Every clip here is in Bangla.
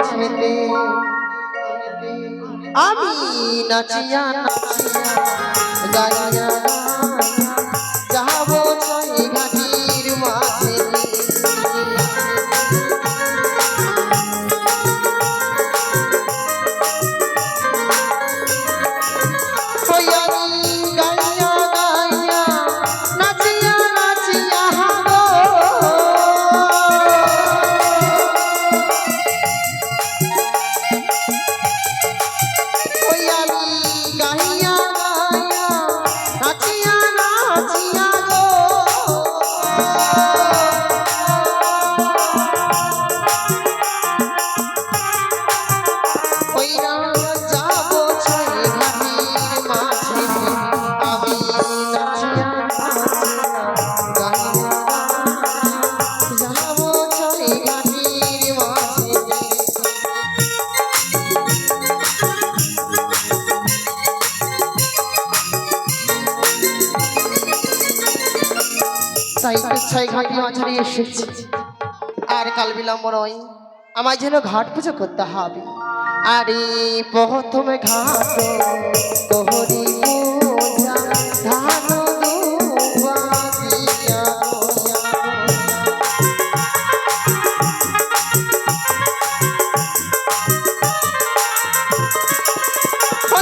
মাঝেতে আমি নাচিয়া নাচিয়া গাইয়া যাবো ছয় ঘাটির মাঝেতে ছয় ঘাটি মাঝারে এসেছি আর কাল বিলম্ব নয় আমায় যেন ঘাট পুজো করতে হবে আরে প্রথমে ঘাট প্রহরী পূজা ধান দুবা দিয়া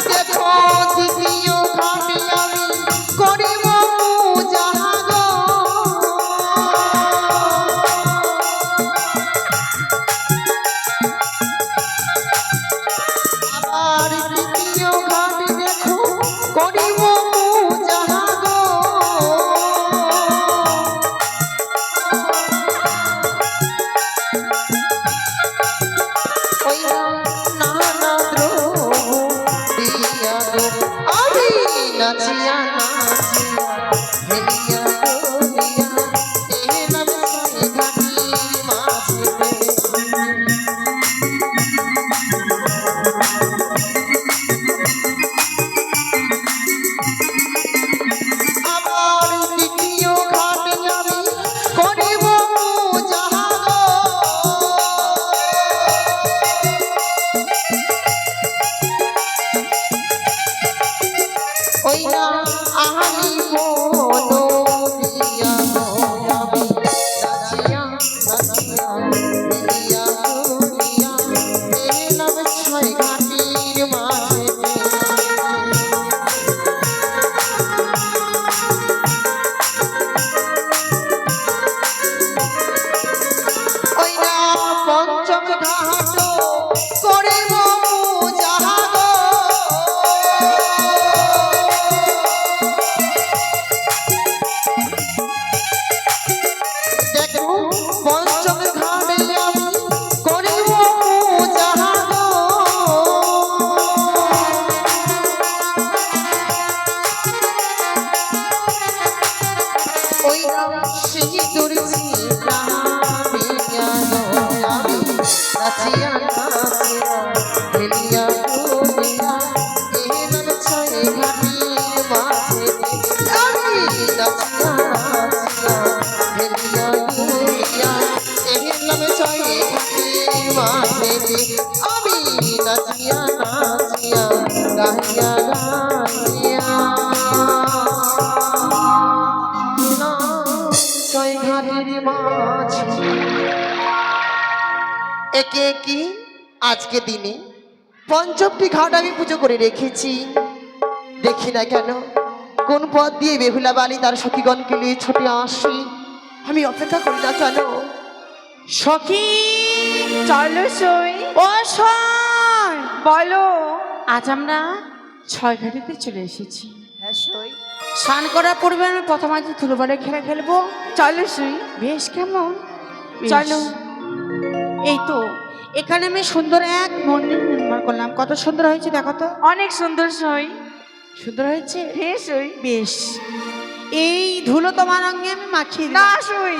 দেখো দ্বিতীয় ঘাটে আমি করিব পূজা নাচিয়া নাচিয়া হেলিয়া ডোলিয়া এলাম ছয় ঘাটির মাঝেতে আবার দ্বিতীয় ঘাটে আমি করিব পূজা ওই না আহানি বনো দিয়া আমি নাচিয়া নাচিয়া দিয়া দুনিয়া এলাম ছয় ঘাটির মাঝেতে ওই না পঞ্চম ঘাট করিব পূজা পঞ্চম ঘাটে আমি করিব পূজা ওই সিঁদুর আমি নাচিয়া নাচিয়া হেলিয়া ডোলিয়া এলাম ছয় ঘাটির মাঝেতে আমি নাচিয়া নাচিয়া হেলিয়া ডোলিয়া এলাম ছয় ঘাটির মাঝেতে আমি নাচিয়া নাচিয়া গাইয়া গাইয়া ছয় ঘাটির মাঝে একে কি আজকে দিনে পঞ্চমটি ঘাট আমি পুজো করে রেখেছি দেখি না কেন কোন পথ দিয়ে বেহুলা বালি তার সখীগণকে নিয়ে ছুটে আসি আমি অপেক্ষা করি না কেন সখী চলো সই ও সই বলো আজ আমরা ছয় ঘাটিতে চলে এসেছি হ্যাঁ সই স্নান করার পূর্বে আমি প্রথম আজ ধুলোবারে খেলা খেলবো চলো সই বেশ কেমন চলো এই তো এখানে আমি সুন্দর এক মন্দির নির্মাণ করলাম কত সুন্দর হয়েছে দেখো তো অনেক সুন্দর সই সুন্দর হয়েছে হ্যাঁ সই বেশ এই ধুলো তোমার অঙ্গে আমি মাখিয়ে না দিই সই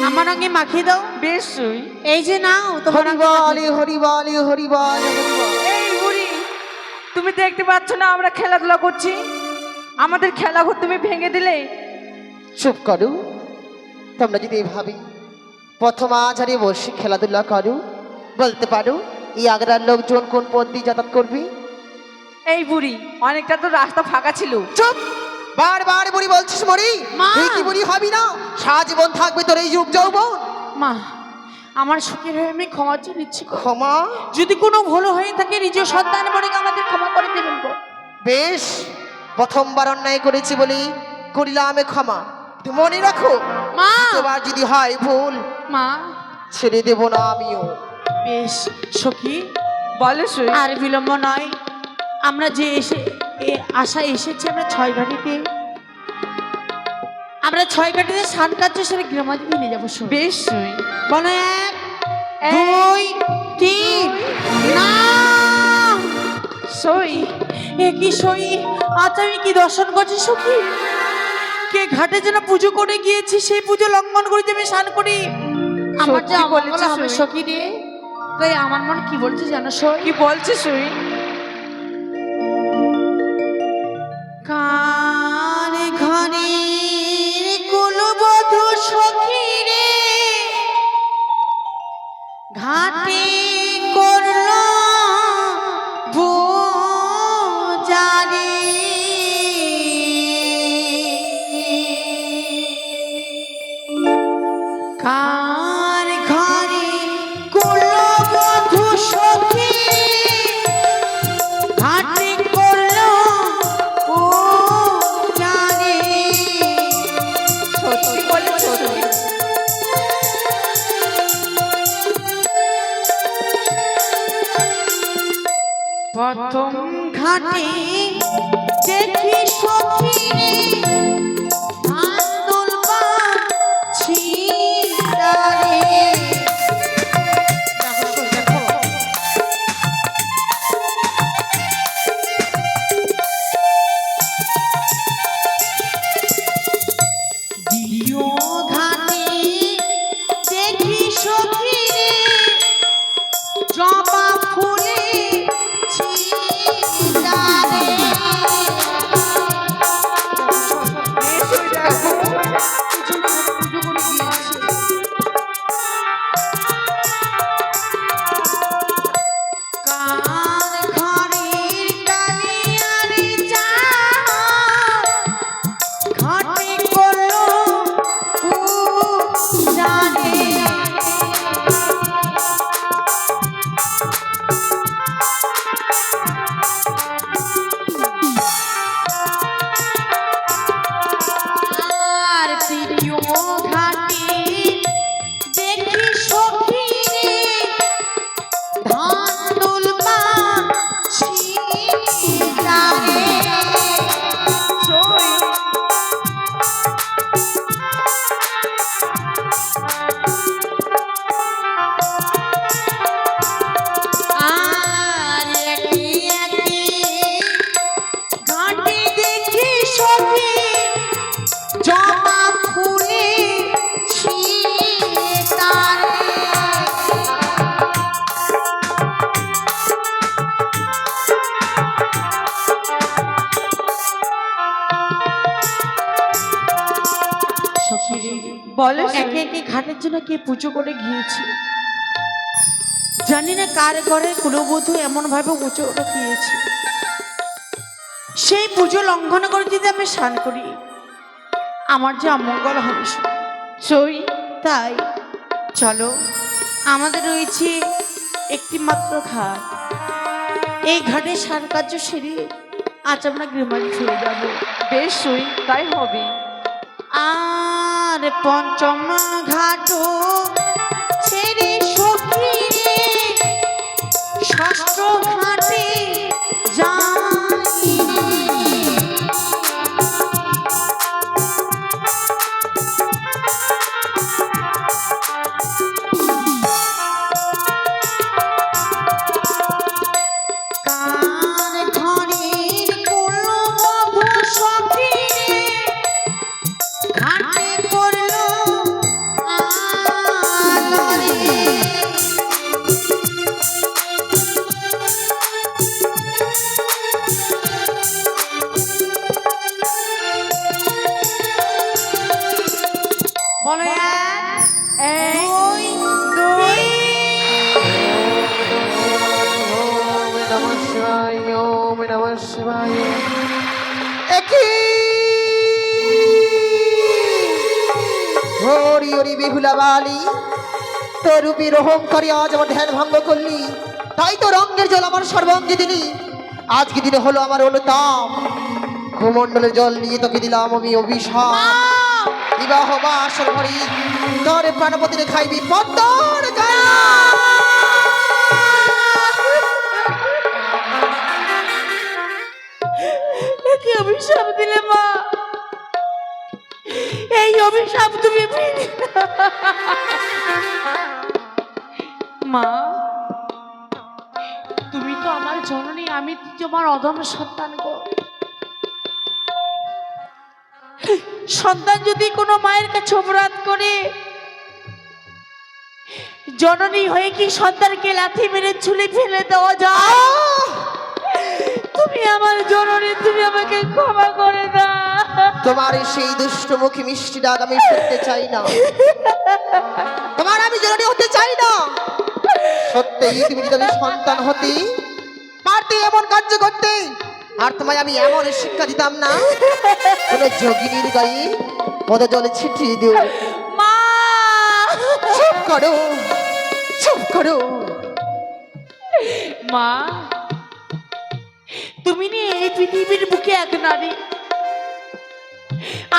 আমার অঙ্গে মাখিয়ে দাও বেশ সই এই যে নাও তোমার অঙ্গে হরিবল হরিবল হরিবল হরিবল এই বুড়ি তুমি দেখতে পাচ্ছ না আমরা খেলাধুলা করছি আমাদের খেলাঘর তুমি ভেঙে দিলে চুপ করো তোমরা যদি এভাবে প্রথম আজ বসে খেলাধুলা করো বলতে পারো এই আগ্রার লোকজন কোন পথ দিয়ে যাতায়াত করবি? এই বুড়ি, অনেকটা তো রাস্তা ফাঁকা ছিল। চুপ! বারবার বুড়ি বলছিস মরি? মা! তুই কি বুড়ি হবি না? সারা জীবন থাকবে তোর এই যুগ যৌবন। মা, আমার সুখের হয়ে আমি ক্ষমা চেয়ে নিচ্ছি গো। ক্ষমা? যদি কোনো ভুল হয়ে থাকে নিজ সন্তান বলে আমাদের ক্ষমা করে দেবেন গো। বেশ, প্রথমবার অন্যায় করেছি বলি করিলাম ক্ষমা। তুই মনে রাখো, মা! দ্বিতীয়বার যদি হয় ভুল মা, ছেড়ে দেব না আমিও। বেশ সখী, বলো সই। আর বিলম্ব নয়, আমরা যে আশায় এসেছি আমরা 6 ঘাটিতে, আমরা 6 ঘাটিতে স্নান কার্য সেরে গ্রামাদিকে নিয়ে যাবো। সই বেশ সই। বলো 1 2 3 না সই। এ কি সই, আজ আমি কি দর্শন করছি সখী? কে ঘাটে যেন পুজো করে গিয়েছি, সেই পুজো লঙ্ঘন করে যে আমি স্নান করি। আমার যে সত্যি অমঙ্গল বলেছিস হবে সই। সখী রে। তাই আমার মন কি বলছে জানো সই? কি বলছিস সই? কার ঘরে কুলবধূ সখী রে ঘাটে করল বুজারে, কার ঘরে কুলবধূ সখী ঘাটে করল বুজারে। সত্যি বলেছিস সই। প্রথম ঘাটে দেখি সখী রে ধান দুলবা ছিটারে। দেখো, দেখো। দ্বিতীয় ঘাটে দেখি সখী রে জবা ফুলে ছিটারে। বেশ সই দেখো। পুজো করে গিয়েছে। কার ঘরের কালিয়ারি চা ঘাটে করলো পূজারে। আর তৃতীয় ঘাটে দেখি সখী রে ধান দুলবা ছিটারে। সই। আর একে একে ঘাটে দেখি সখী জবা ফুলে ছিটারে। সখী রে, বলো একে সই। একে ঘাটের জন্য কে পুজো করে গিয়েছে, জানি না কার ঘরে কুলবধূ এমন ভাবে পুজো করে গিয়েছে। সেই পুজো লঙ্ঘন করে যদি আমি স্নান করি আমার যে অমঙ্গল হবে সই। তাই চলো, আমাদের রয়েছে একটি মাত্র ঘাট, এই ঘাটে স্নান কার্য সেরে আজ আমরা গৃহবাড়ি ফিরে যাব। বেশ সই, তাই হবে। আর পঞ্চম ঘাট ছেড়ে সখী রে ষষ্ঠ ঘাটে যাই কার ঘরের কুলবধূ সখী রে ঘাটে করলো নমঃ শিবায়। একই হরি হরি বেহুলা বালি, তোর রূপের অহংকারী আজ আমার ধ্যান ভঙ্গ করলি, তাই তো রঙের জল আমার সর্বাঙ্গে দিলি। আজকে দিনে হলো আমার অনুতাপ, ভূমণ্ডলের জল নিয়ে তোকে দিলাম আমি অভিশাপ। বিবাহ বাসর ঘরে তোর প্রাণপতিরে খাইবি পদ্মর গায়ে। কি অভিশাপ দিলে মা? এই অভিশাপ তুমি মা, তুমি তো আমার জননী, আমি তোমার অধম সন্তান গো। সন্তান যদি কোনো মায়ের কাছে অপরাধ করে, জননী হয়ে কি সন্তানকে লাথি মেরে ছুলে ফেলে দেওয়া যায়? তুমি আমার জননী, তুমি আমাকে ক্ষমা করে দাও। তোমার সেই দুষ্ট মুখী মিষ্টি ডাক আমি শুনতে চাই না। তোমার আমি জননী হতে চাই না। সত্যি তুমি যদি আমি সন্তান হতে পারতে এমন কার্য করতে, আর তোমায় আমি এমন শিক্ষা দিতাম না, কোন যোগিনীর গায়ে পদ জলে ছিটিয়ে দিও। মা চুপ করো, চুপ করো। মা, তুমি নিয়ে এই পৃথিবীর বুকে এক নারী,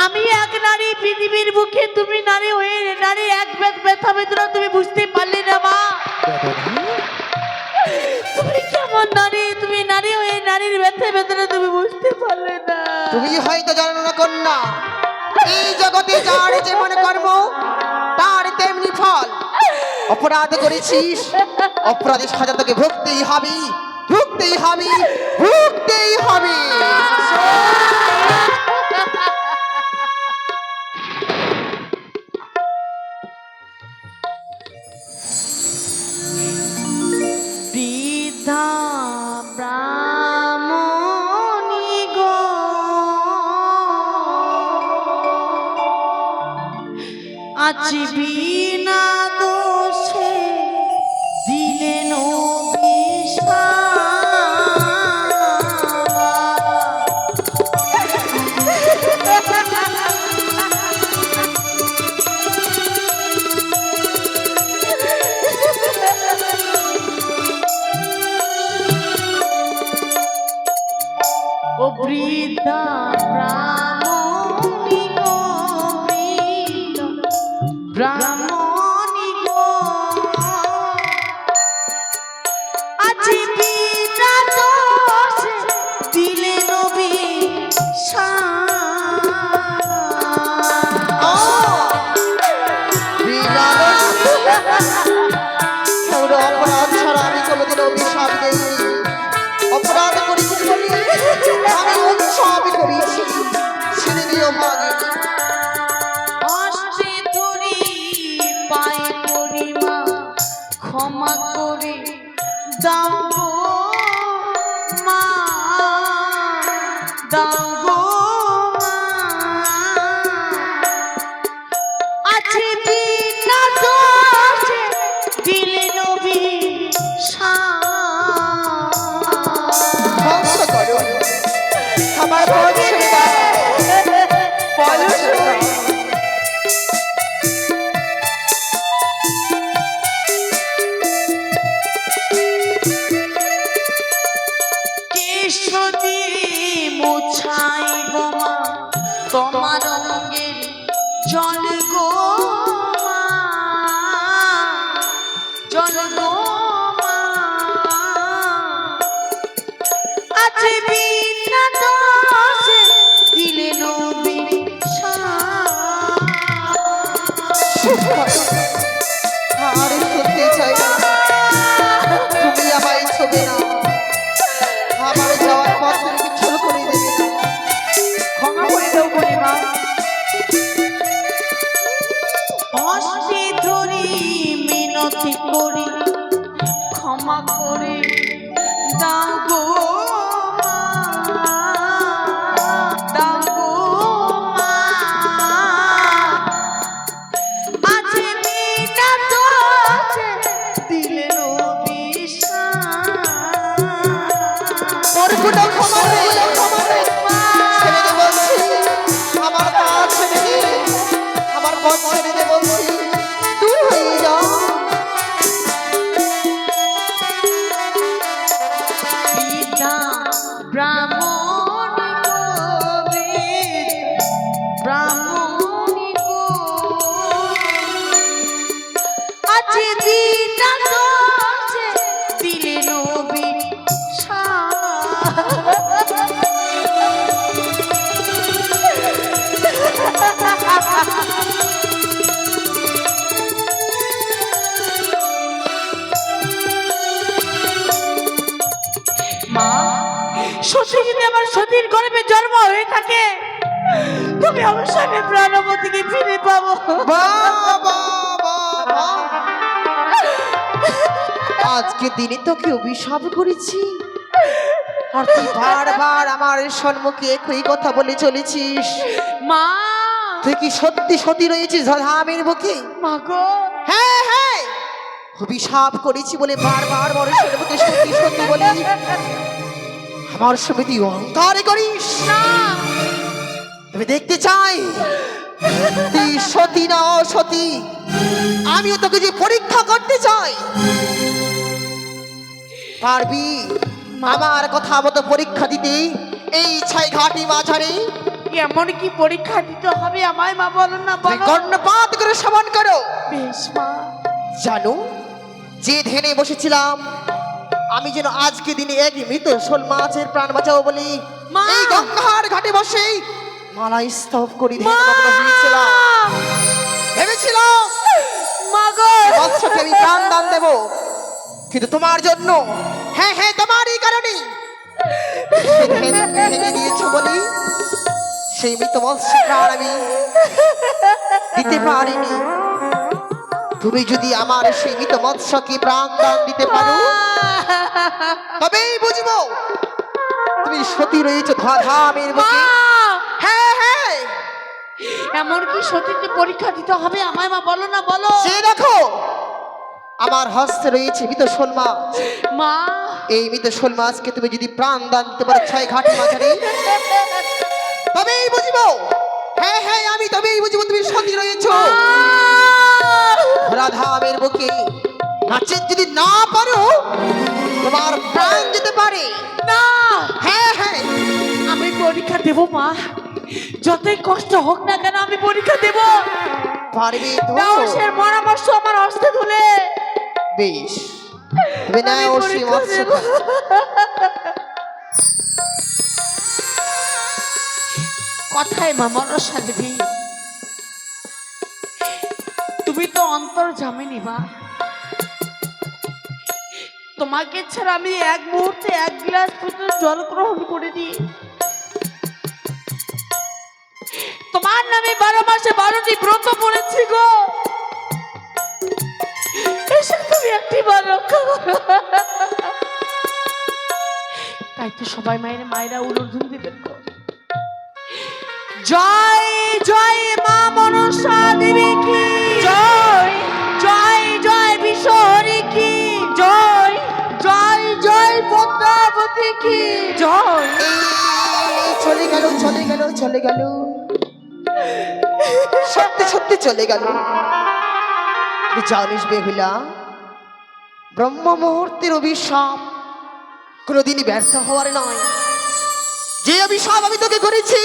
আমি এক নারী পৃথিবীর বুকে, তুমি নারী হয়ে নারী এক ব্যথা বেদনা তুমি বুঝতে পারলে না মা। তুমি কেমন নারী, তুমি নারী হয়ে নারীর ব্যথা বেদনা তুমি বুঝতে পারলে না। তুমি হয়তো জানো না কন্যা, এই জগতে যার যেমন কর্ম তার তেমনি ফল। অপরাধ করেছিস, অপরাধের সাজা তোকে ভুগতেই হবে, ভুগতেই হবে, ভুগতেই হবে। বৃদ্ধা ব্রাহ্মণী গো, আজ বিনা দোষে দিলেন ও বৃদ্ধা ব্রাহ্মণী গো, ব্রাহ্মণী গো, আজ বিনা দোষে দিলেন অপরাধ ছাড়া আমি কোনোদিন অভিশাপ দেইনি। অপরাধ করেছি বলে আমি অভিশাপ করেছি, ছেড়ে দিও ভাগে। অষ্টে ধরি পাই পরিমা, ক্ষমা করে দাও গো মা, দাও গো মা, আছে বিনা দোষে দিলেন ধ্বংস করো আমার পথ ছেড়ে দাও, পথ ছেড়ে দাও। কেশদি মুছাই গো মা তোমার রঙের জল গো মা, জল গো মা, আজ বিনা দোষে দিলেন আর সত্যি চাই না, তুমি আমায় ছবে না, আমার যাওয়ার পথ তুমি বিচ্ছল করে দেবে না। ক্ষমা করে দাও পরিমা। অষ্টে ধরি মিনতি করি, ক্ষমা করে দাও গো মা, দাও গো মা, আজ বিনা দোষে দিলেন ওর কোটাও মা, সত্যি যদি আমার সতীর গর্ভে জন্ম হয়ে থাকে, তুমি অবশ্যই আমি প্রাণবতীকে ফিরে পাবো। আজকে দিনে তোকে অভিশাপ করেছি, আর তুই বারবার আমার সম্মুখে একই কথা বলে চলেছিস। মা, তুই কি সত্যি সতী রয়েছিস ধরামের বুকে? মা গো, হ্যাঁ হ্যাঁ, অভিশাপ করেছি বলে বারবার মানুষের মুখে সত্যি সত্যি বলি। আমার সমিতি অহংকার করিস না। তুমি দেখতে চাই তুই সতী না অসতী? আমিও তোকে যে পরীক্ষা করতে চাই, পারবি আমার কথা মতো পরীক্ষা দিতে এই ছাই ঘাটি মাঝারে? এমন কি পরীক্ষা দিতে হবে আমায় মা, বলো না বলো। কর্ণপাত করে শ্রবণ করো। বেশ মা। জানো, যে ধ্যানে বসেছিলাম আমি যেন আজকে দিনে এক মৃত শোল মাছের প্রাণ বাঁচাবো বলি মা! এই গঙ্গার ঘাটে বসে মালা স্তব করি মা! ভেবেছিলাম মা গো, মৎস্যকে আমি প্রাণ দান দেবো, কিন্তু তোমার জন্য, হ্যাঁ হ্যাঁ তোমারই কারণে ভেঙে দিয়েছো বলি সেই মৃত মৎস্য প্রাণ আমি দিতে পারিনি। তুমি যদি আমার সেই মৃত মৎস্যকে প্রাণ দান দিতে পারো, তবেই বুঝবো তুমি সতী রয়েছে ধামের বুকে। হ্যাঁ হ্যাঁ, এমন কি সতীতে পরীক্ষা দিতে হবে আমায় মা, বলো না বলো। সে দেখো আমার হস্তে রয়েছে মৃত শোল মাছ। মা, এই মৃত শোল মাছকে তুমি যদি প্রাণ দান দিতে পারো ছয় ঘাটি মাঝারে, তবেই বুঝবো, হ্যাঁ হ্যাঁ আমি তবেই বুঝবো তুমি সতী রয়েছো রাধামের বুকে। নাচে যদি না পারো তোমার প্রাণ যেতে পারে না। হ্যাঁ হ্যাঁ, আমি পরীক্ষা দেব মা, যতই কষ্ট হোক না কেন আমি পরীক্ষা দেব। পারবে তো? দাওসের পরামর্শ আমার হস্তে তুলে। বেশ, তুমি না আমি ও সেই পরীক্ষা মৎস্য দেব। কথায় মা মনসা দেবী, তুমি তো অন্তর জামিনী মা, তোমাকে ছাড়া আমি এক মুহূর্তে এক গ্লাস পর্যন্ত জল গ্রহণ করিনি। তোমার নামে 12 মাসে 12টি ব্রত পড়েছি গো, এসে তুমি একটি বার রক্ষা করো। তাই তো সবাই মায়েরা উলুধ্বনি দিবেন গো। জয় জয় মা মনসা দেবী কি জয়, জয় জয় বিশ্বহরি কি জয়, জয় জয় পদ্মাবতী কি জয়। এই চলে গেল চলে গেল চলে গেল, সত্যি সত্যি চলে গেল। তুই জানিস বেহুলা, ব্রহ্ম মুহূর্তের অভিশাপ কোনোদিনই ব্যর্থ হওয়ার নয়। যে অভিশাপ আমি তোকে করেছি,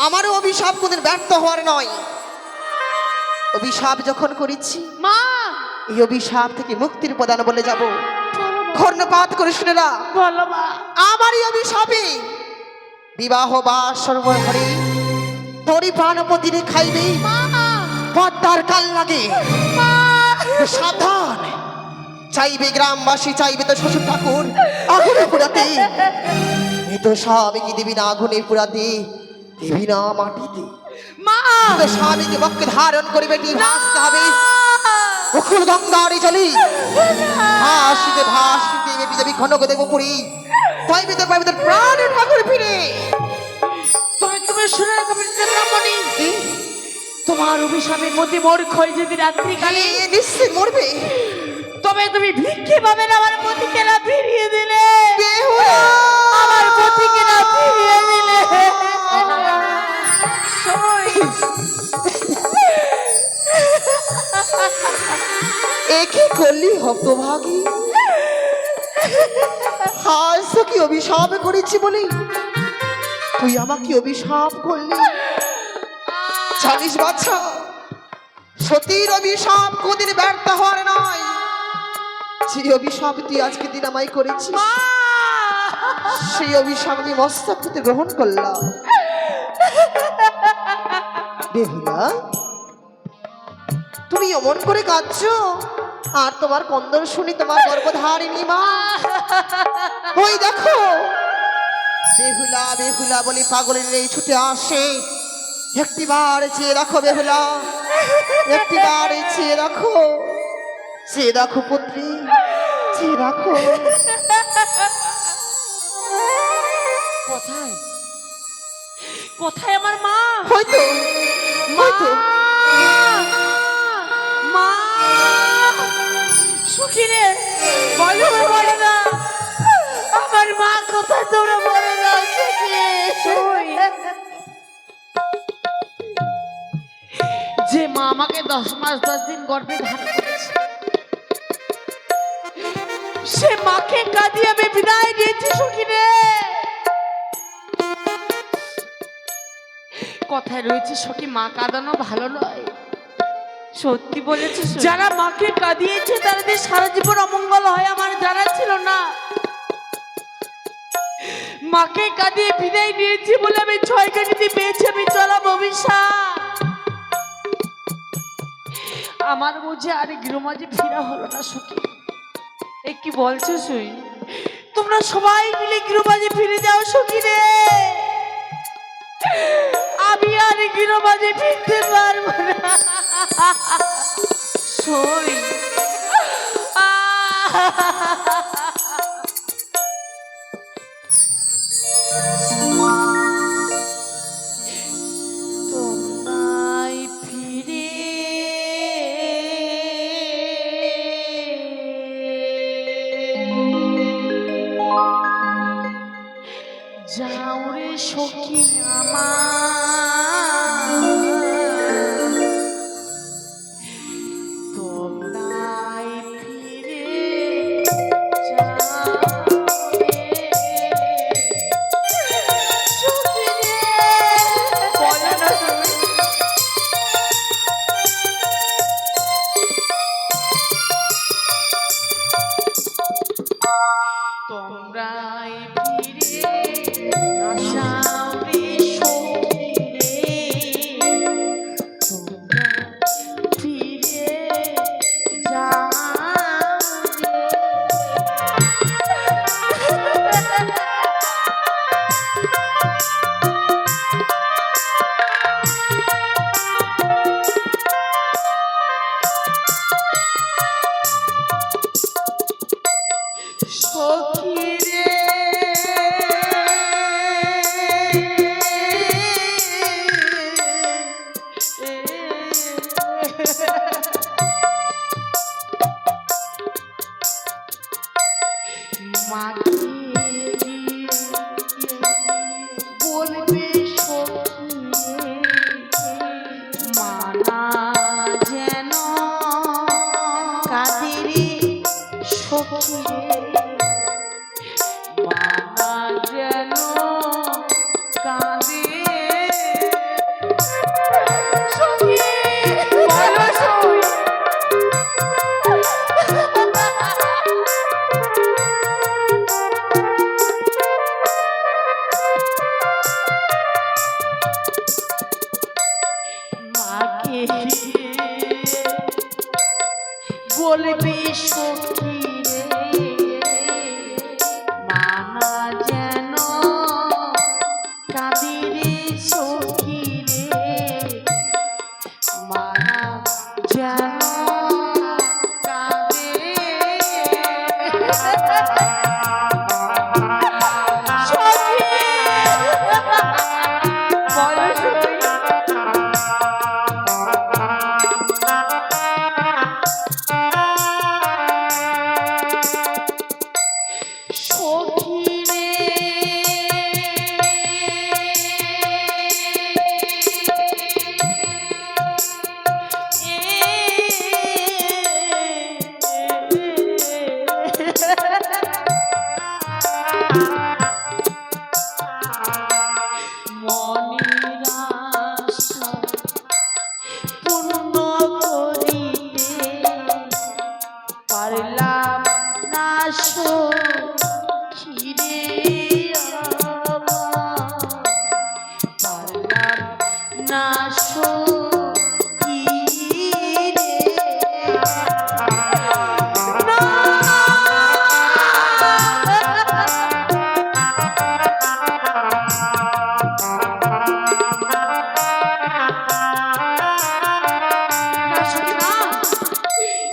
আমারও অভিশাপ কোনদিন ব্যর্থ হওয়ার নয়। অভিশাপ যখন করেছি, মা, এই অভিশাপ থেকে মুক্তির প্রদান বলে যাব। কর্ণপাত করে শুনে না, বলো মা। আমারই অভিশাপে বিবাহ বা সর্বঘরে তোরই প্রাণপতিরে খাইবে পদ্মার কাল লাগে। সাবধান, চাইবে গ্রামবাসী, চাইবে তো শ্বশুর ঠাকুর আগুনে পুরাতে, এ তো স্বামীকে দিবি না আগুনে পুরাতে, দিবি না মাটিতে। মা, তো স্বামীকে বক্ষে ধারণ করে বেটি ভাসতে হবে উকুল গঙ্গারে চলি, ভাসিতে ভাসিতে বেটি দেবী ঘনক দেব পুরী, পাইবে তো পাইবে তোর প্রাণের ঠাকুর ফিরে। তুমি শুনে রাখো ব্রাহ্মণী, তোমার অভিশাপের মধ্যে মোর ক্ষয় যদি রাত্রিকালে নিশ্চিত মরবে। তবে তুমি ভিক্ষে পাবে না আমার পতিকে না ফিরিয়ে দিলে, বেহুলা! আমার পতিকে না ফিরিয়ে দিলে। একে করলি হতভাগী, আজ তো কি অভিশাপ করেছি বলি তুই আমাকে অভিশাপ করলি? জানিস বাচ্চা, সতীর অভিশাপ কোনদিন ব্যর্থ হওয়ার নয়। যে অভিশাপ তুই আজকে দিন আমায় করেছিস, মা সেই অভিশাপ আমি মস্তক হতে গ্রহণ করলাম। বেহুলা, তুমি অমন করে কাঁদছো, আর তোমার কন্দন শুনি তোমার গর্ভধারিণী মা ওই দেখো বেহুলা বেহুলা বলে পাগলের এই ছুটে আসে। একটিবার চেয়ে রাখো বেহুলা, একটিবার চেয়ে রাখো, চেয়ে রাখো পুত্রী, চেয়ে রাখো। কোথায় কোথায় আমার মা? হয়তো হয়তো মা সুখী রে, বলো বলো না আমার মা কোথায়, তোমরা বলো না সুখী। যে মা আমাকে 10 মাস 10 দিন গর্ভে ধারণ করেছে, সে মাকে কাঁদিয়ে আমি বিদায় দিয়েছি সুখী রে। কথায় রয়েছে সখী, মা কাঁদানো ভালো নয়। সত্যি বলেছিস। যারা মাকে কাঁদিয়েছে তাদের সারা জীবন অমঙ্গল হয় আমার জানা ছিল না। মাকে কাঁদিয়ে বিদায় নিয়েছি বলে আমি 6 কাঠিতে পেয়েছি আমি চলা ভবিষ্যৎ। আমার বুঝে আর গৃহমাঝে ফিরা হলো না সখী। এ কি বলছো সুই? তোমরা সবাই মিলে গৃহমাঝে ফিরে যাও সখী রে, আমি আর গৃহমাঝে ফিরতে পারবো না। সই তোমায় ফিরে যাও রে সখী আমার, তোমায় ফিরে যাও রে সখী রে। বলো না সুই। তোমরাই ফিরে যাও রে সখী রে, তোমরা ফিরে যাও সখী রে। মাকে বলবে সখী রে, মানা যেন কাঁদে রে সখী রে, মানা যেন কাঁদে সখী। বলো সুই। মাকে বলবে সখী রে, মানা যেন কাঁদে রে সখী রে, মানা যেন কাঁদে সখী। বলো সুই। সখী রে সখিরে পারলাম না সখিরে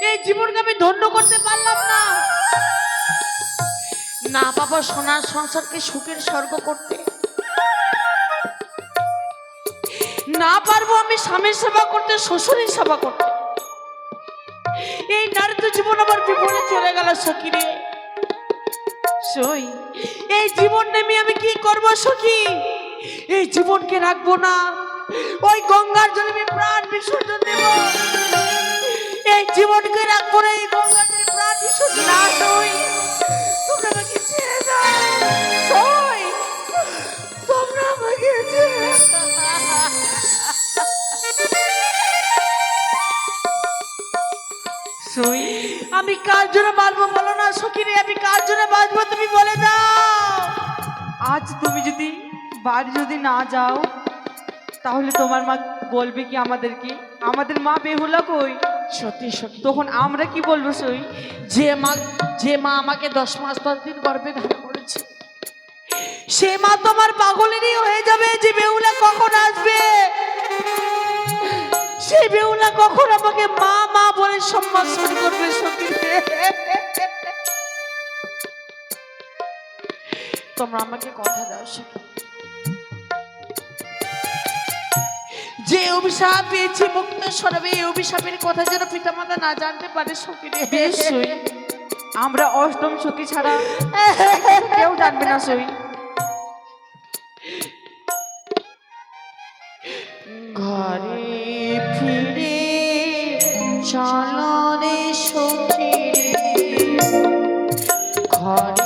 এই জীবনকে আমি ধন্য করতে পারলাম না। না বাবা, সোনার সংসারকে সুখের স্বর্গ করতে। না পারবো আমি স্বামীর সেবা করতে, শ্বশুরের সেবা করতে। এই নারী তো জীবন আমার বিপদে চলে গেল সখী রে। সই, এই জীবন নেমে আমি কি করব সখী? এই জীবনকে রাখবো না, ওই গঙ্গার জলে আমি প্রাণ বিসর্জন দেব। এই জীবনকে রাখবো না, এই গঙ্গার জলে প্রাণ বিসর্জন না। সই, তোমরা আমাকে ছেড়ে দাও। সই, তোমরা আমাকে ছেড়ে দাও। সই, আমি কার জন্য বাঁচবো বলো না সখী রে, আমি কার জন্য বাঁচবো তুমি বলে দাও। আজ তুমি যদি বাড়ি যদি না যাও, তাহলে তোমার মা বলবে কি আমাদেরকে? আমাদের মা বেহুলা কই? সত্যি সত্যি, তখন আমরা কি বলবো? সই, যে মা আমাকে 10 মাস 10 দিন গর্ভে ধারণ করেছে, সে মা তো আমার পাগলেরই হয়ে যাবে। যে বেহুলা কখন আসবে, সেই বেহুলা কখন আমাকে মা মা বলে সম্মান করবে সখী রে। তোমরা আমাকে কথা দাও সখী। যে অভিশাপ পেয়েছি মুক্ত সরাবে, এই অভিশাপের কথা যেন পিতামাতা না জানতে পারে সখী রে। বেশ সই, আমরা অষ্টম সখী ছাড়া কেউ জানবে না। সই, ঘরে ফিরে চলো রে সখী রে, ঘরে